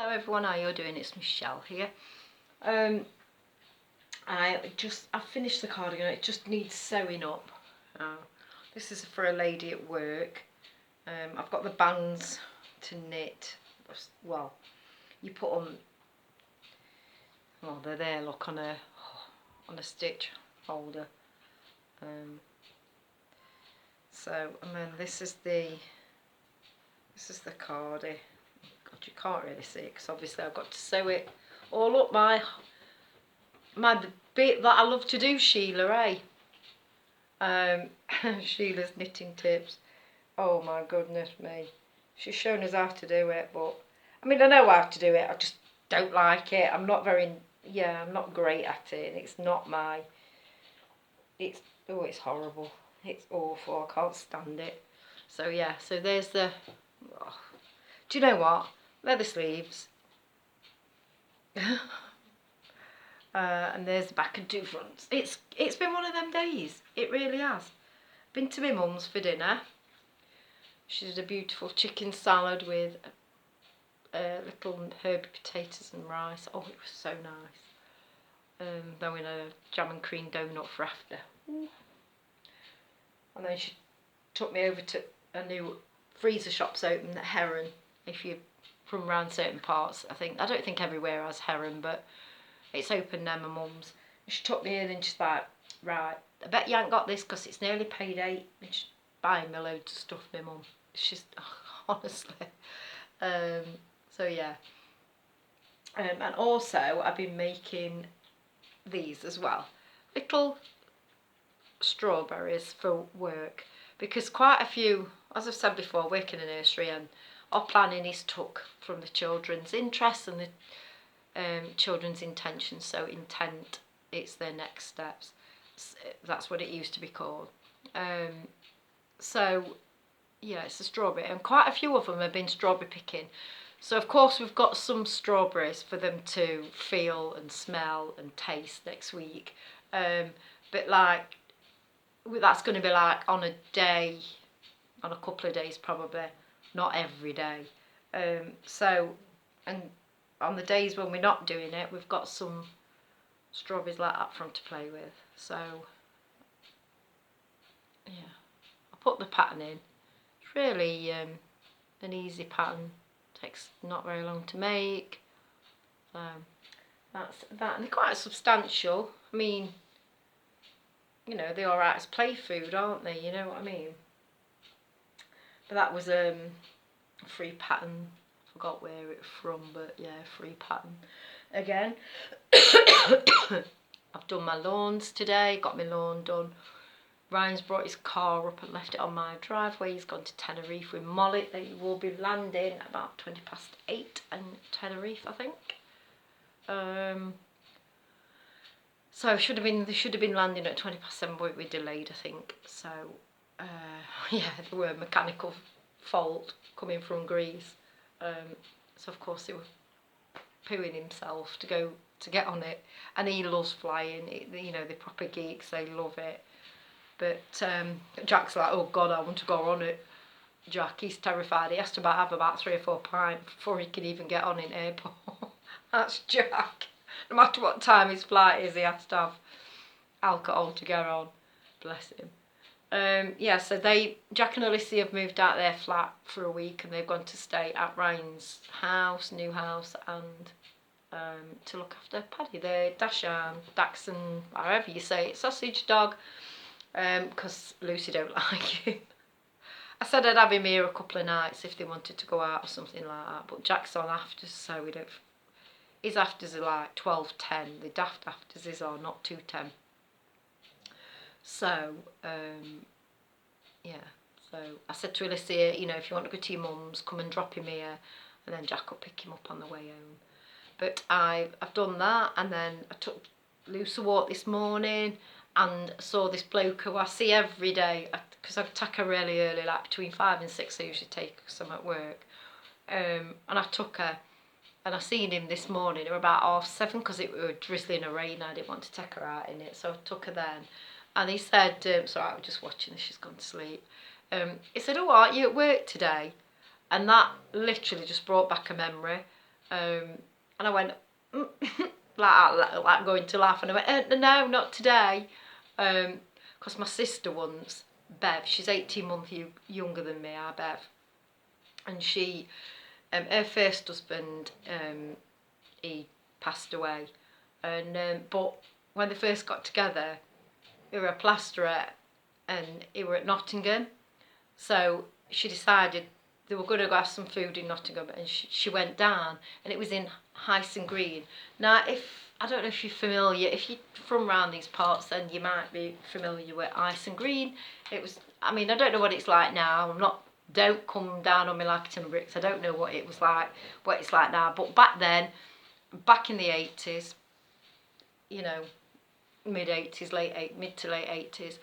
Hello everyone, how you're doing? It's Michelle here. I've finished the cardigan. It just needs sewing up. This is for a lady at work. I've got the bands to knit. Well, you put them. Well, they're there. Look on a stitch holder. And then this is the cardi. God, you can't really see it because obviously I've got to sew it all up my bit that I love to do, Sheila, Sheila's knitting tips. Oh my goodness me. She's shown us how to do it, but I mean, I know how to do it, I just don't like it. I'm not great at it, and it's not my, it's horrible. It's awful, I can't stand it. So yeah, so there's the, do you know what? Leather sleeves. And there's the back and two fronts. It's been one of them days. It really has. Been to my mum's for dinner. She did a beautiful chicken salad with little herby potatoes and rice. Oh, it was so nice. Then we had a jam and cream donut for after. And then she took me over to a new freezer shop's open at Heron. If you're from around certain parts, I don't think everywhere has Heron, but it's open now, my mum's. She took me in and she's like, right, I bet you ain't got this because it's nearly payday. And she's buying me loads of stuff, my mum. She's, honestly. So yeah. And also, I've been making these as well. Little strawberries for work. Because quite a few, as I've said before, work in a nursery, and our planning is took from the children's interests and the children's intentions. So intent, it's their next steps. That's what it used to be called. So yeah, it's a strawberry, and quite a few of them have been strawberry picking. So of course we've got some strawberries for them to feel and smell and taste next week. But like, that's going to be like on a couple of days probably, not every day. So, and on the days when we're not doing it, we've got some strawberries like that for them to play with. So yeah, I put the pattern in. It's really an easy pattern. Takes not very long to make. So that's that, and they're quite substantial. I mean, you know, they're alright as play food, aren't they? You know what I mean? But that was a free pattern. Forgot where it's from, but yeah, free pattern again. I've done my lawns today, got my lawn done. Ryan's brought his car up and left it on my driveway. He's gone to Tenerife with Molly. They will be landing about 8:20 in Tenerife, I think. So they should have been landing at 7:20, but we're delayed, I think. So yeah, there were a mechanical fault coming from Greece. So of course they were pooing himself to get on it, and he loves flying. You know, they're proper geeks, they love it. But Jack's like, oh God, I want to go on it. Jack, he's terrified. He has to have about 3 or 4 pints before he can even get on in airport. That's Jack. No matter what time his flight is, he has to have alcohol to get on. Bless him. Yeah, so Jack and Alicia have moved out their flat for a week, and they've gone to stay at Ryan's house, new house, and to look after Paddy, the Dachshund, however you say it, sausage dog, because Lucy don't like him. I said I'd have him here a couple of nights if they wanted to go out or something like that, but Jack's on afters, so we don't. His afters are like 12:10. The daft afters is are not 2:10. So yeah. So I said to Alicia, you know, if you want to go to your mum's, come and drop him here, and then Jack will pick him up on the way home. But I've done that, and then I took Lucy a walk this morning and saw this bloke who I see every day, because I take her really early, like between 5 and 6. I usually take some at work, and I took her. And I seen him this morning about 7:30, because it was drizzling and rain. I didn't want to take her out in it, so I took her then. And he said, sorry, I was just watching her, she's gone to sleep. He said, oh, aren't you at work today? And that literally just brought back a memory. And I went, like going to laugh, and I went, no, not today. Because my sister once, Bev, she's 18 months younger than me, our Bev, and she, her first husband, he passed away, and but when they first got together, he were a plasterer, and he were at Nottingham, so she decided they were going to go have some food in Nottingham, and she went down, and it was in Hyson Green. Now, I don't know if you're familiar, if you're from around these parts, then you might be familiar with Hyson Green. It was, I mean, I don't know what it's like now. Don't come down on me like a tin of bricks. I don't know what it was like, what it's like now. But back then, back in the 80s, you know, mid to late 80s,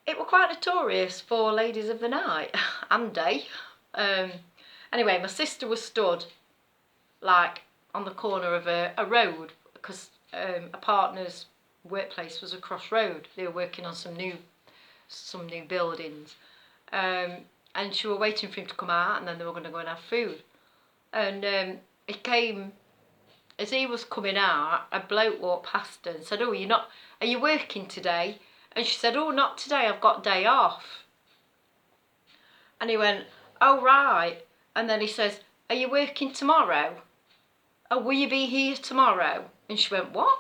it were quite notorious for ladies of the night and day. Anyway, my sister was stood like on the corner of a road, because a partner's workplace was across road. They were working on some new buildings, and she were waiting for him to come out, and then they were going to go and have food. And it came, as he was coming out, a bloke walked past her and said, "Oh, are you working today?" And she said, "Oh, not today, I've got day off." And he went, "Oh, right." And then he says, "Are you working tomorrow? Oh, will you be here tomorrow?" And she went, "What?"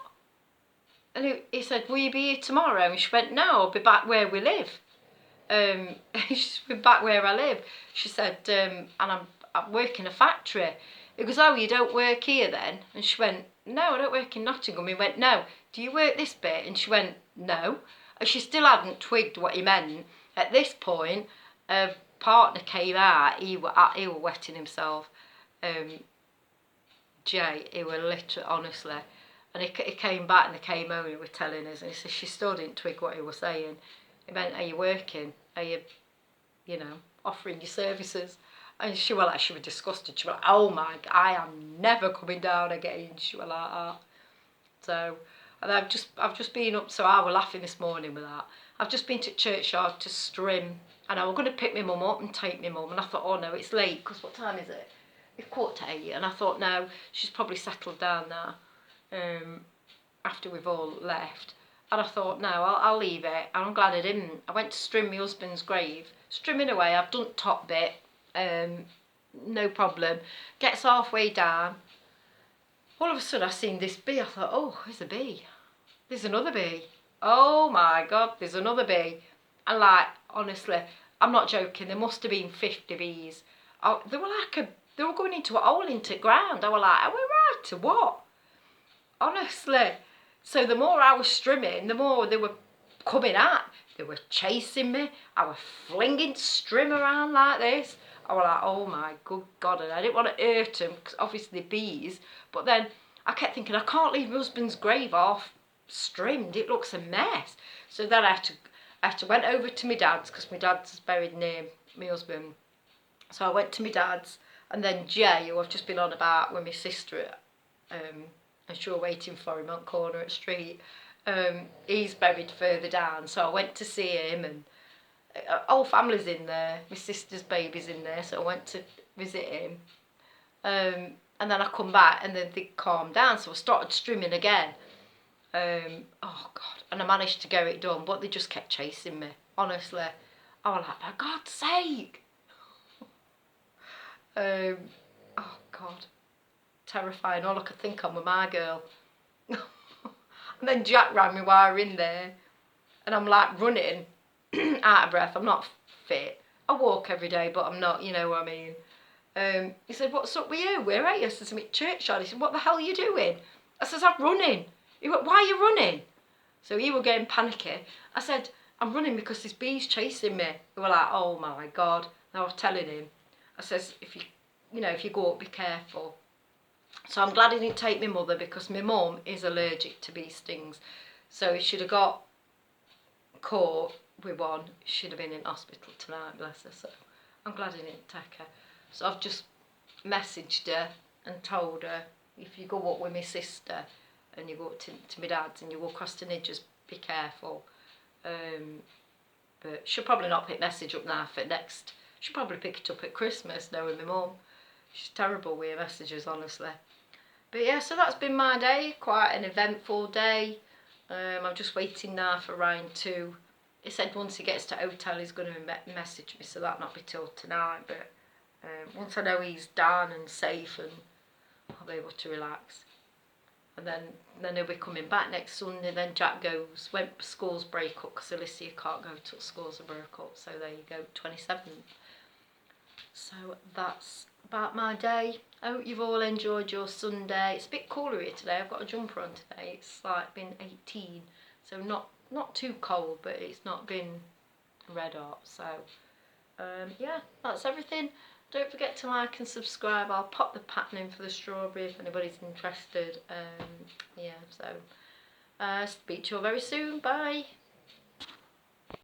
And he said, "Will you be here tomorrow?" And she went, "No, I'll be back where we live." She's been back where I live. She said, "And I'm working a factory." He goes, "Oh, you don't work here then?" And she went, "No, I don't work in Nottingham." He went, "No, do you work this bit?" And she went, "No." And she still hadn't twigged what he meant. At this point, a partner came out. He were wetting himself. Jay, he were literally, honestly. And he came back, and they came home, and he were telling us, and he said she still didn't twig what he was saying. He meant, "Are you working? Are you, offering your services?" And she was disgusted. She was like, "Oh my God, I am never coming down again." She was like that. So, and I've just been up, so I was laughing this morning with that. I've just been to churchyard to Strim, and I was going to pick my mum up and take my mum, and I thought, oh no, it's late, because what time is it? It's 7:45, and I thought, no, she's probably settled down now, after we've all left. And I thought, no, I'll leave it. And I'm glad I didn't. I went to strim my husband's grave. Strimming away, I've done top bit, no problem. Gets halfway down. All of a sudden I seen this bee. I thought, oh, there's a bee. There's another bee. Oh my God, there's another bee. And like, honestly, I'm not joking, there must have been 50 bees. Oh, they were going into a hole into the ground. I was like, are we right to what? Honestly. So the more I was strimming, the more they were coming at. They were chasing me. I was flinging strim around like this. I was like, oh my good God. And I didn't want to hurt them, because obviously bees. But then I kept thinking, I can't leave my husband's grave off strimmed. It looks a mess. So then I went over to my dad's, because my dad's buried near my husband. So I went to my dad's, and then Jay, who I've just been on about with my sister, and she was waiting for him on the corner at the street. He's buried further down, so I went to see him, and whole family's in there. My sister's baby's in there, so I went to visit him. And then I come back, and then they calmed down, so I started strimming again. Oh God, and I managed to get it done, but they just kept chasing me. Honestly, I was like, for God's sake. Oh God, terrifying. All I could think of was my girl. And then Jack rang me while we were in there, and I'm like running, out of breath. I'm not fit. I walk every day, but I'm not, you know what I mean. He said, "What's up with you? Where are you?" I said, "I'm at churchyard." He said, "What the hell are you doing?" I said, "I'm running." He went, "Why are you running?" So he was getting panicky. I said, "I'm running because this bee's chasing me." They were like, "Oh my God." And I was telling him, I says, if you go up, be careful. So I'm glad he didn't take my mother, because my mum is allergic to bee stings. So he should have got caught with one, she'd have been in hospital tonight, bless her. So I'm glad he didn't take her. So I've just messaged her and told her, if you go up with my sister and you go up to my dad's and you walk across the Nidges, be careful. But she'll probably not pick message up now for next. She'll probably pick it up at Christmas, knowing my mum. She's terrible with her messages, honestly. But yeah, so that's been my day. Quite an eventful day. I'm just waiting now for Ryan to... He said once he gets to hotel he's going to message me, so that'll not be till tonight. But once I know he's down and safe, and I'll be able to relax. And then he'll be coming back next Sunday. Then Jack goes when schools break up, because Alicia can't go till schools are broke up. So there you go, 27th. So that's about my day. I hope you've all enjoyed your Sunday. It's a bit cooler here today. I've got a jumper on today. It's like been 18, so not too cold, but it's not been red hot. So yeah, that's everything. Don't forget to like and subscribe. I'll pop the pattern in for the strawberry if anybody's interested. Yeah, so speak to you all very soon. Bye.